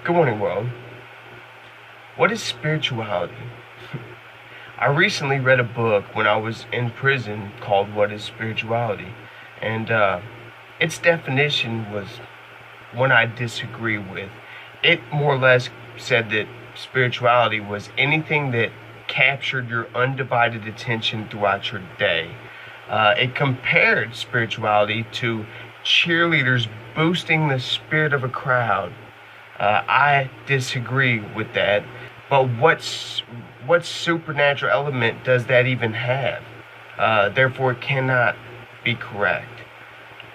Good morning, world. What is spirituality? I recently read a book when I was in prison called What is Spirituality? And its definition was one I disagree with. It more or less said that spirituality was anything that captured your undivided attention throughout your day. It compared spirituality to cheerleaders boosting the spirit of a crowd. I disagree with that. But what supernatural element does that even have? Therefore, it cannot be correct.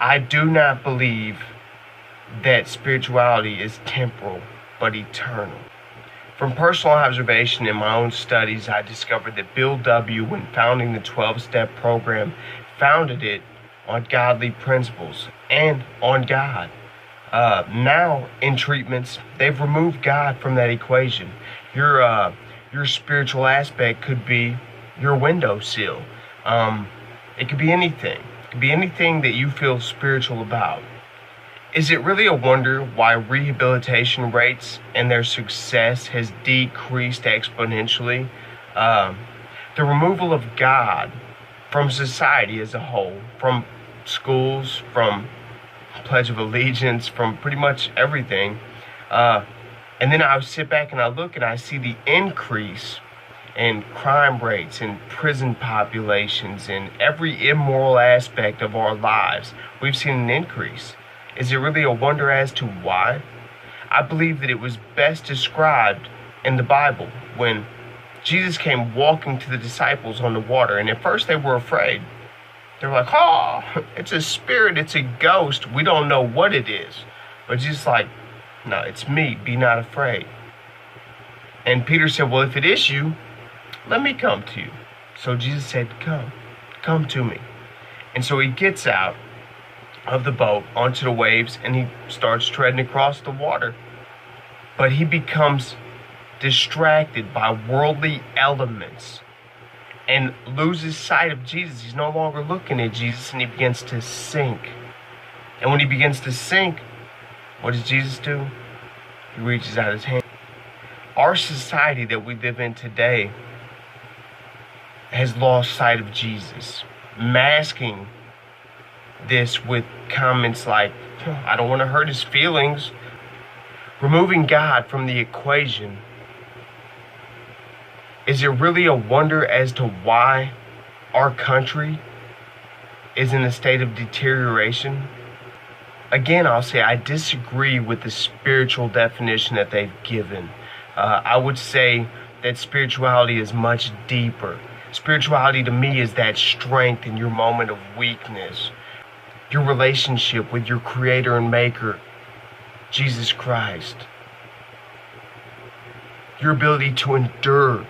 I do not believe that spirituality is temporal, but eternal. From personal observation in my own studies, I discovered that Bill W., when founding the 12-step program, founded it on godly principles and on God. Now, in treatments, they've removed God from that equation. Your spiritual aspect could be your windowsill. It could be anything. It could be anything that you feel spiritual about. Is it really a wonder why rehabilitation rates and their success has decreased exponentially? The removal of God from society as a whole, from schools, from Pledge of Allegiance, from pretty much everything. And then I sit back and I look and I see the increase in crime rates, in prison populations, in every immoral aspect of our lives. We've seen an increase. Is it really a wonder as to why? I believe that it was best described in the Bible when Jesus came walking to the disciples on the water. And at first they were afraid. They were like, oh, it's a spirit, it's a ghost. We don't know what it is. But Jesus like, no, it's me. Be not afraid. And Peter said, well, if it is you, let me come to you. So Jesus said, come to me. And so he gets out of the boat onto the waves and he starts treading across the water. But he becomes distracted by worldly elements and loses sight of Jesus. He's no longer looking at Jesus and he begins to sink. And when he begins to sink, what does Jesus do? He reaches out his hand. Our society that we live in today has lost sight of Jesus, masking this with comments like, I don't want to hurt his feelings. Removing God from the equation. Is it really a wonder as to why our country is in a state of deterioration? Again, I'll say I disagree with the spiritual definition that they've given. I would say that spirituality is much deeper. Spirituality to me is that strength in your moment of weakness. Your relationship with your Creator and Maker, Jesus Christ. Your ability to endure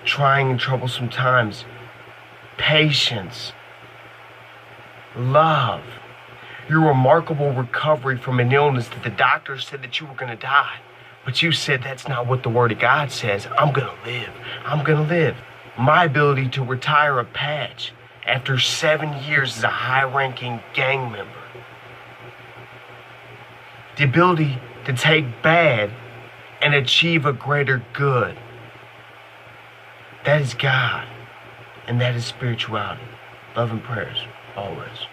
trying and troublesome times. Patience. Love. Your remarkable recovery from an illness that the doctor said that you were going to die. But you said that's not what the Word of God says. I'm going to live. I'm going to live. My ability to retire a patch after 7 years as a high-ranking gang member. The ability to take bad and achieve a greater good. That is God. And that is spirituality. Love and prayers, always.